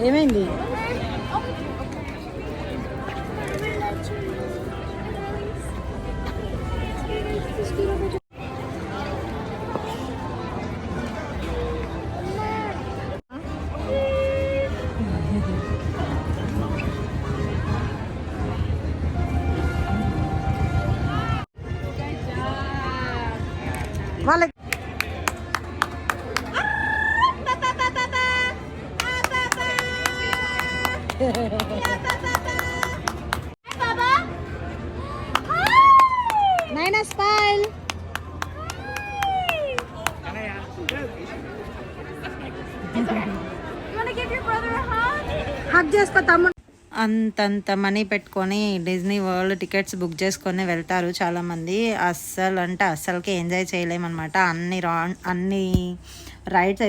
ఏమైంది? వాళ్ళకి నైనా స్మైల్. హగ్ చేసుకో తమ్ముడు. అంతంత మనీ పెట్టుకొని డిజ్నీ వరల్డ్ టికెట్స్ బుక్ చేసుకొని వెళ్తారు చాలామంది. అస్సలు అంటే అస్సలకి ఎంజాయ్ చేయలేమన్నమాట. అన్ని రైడ్స్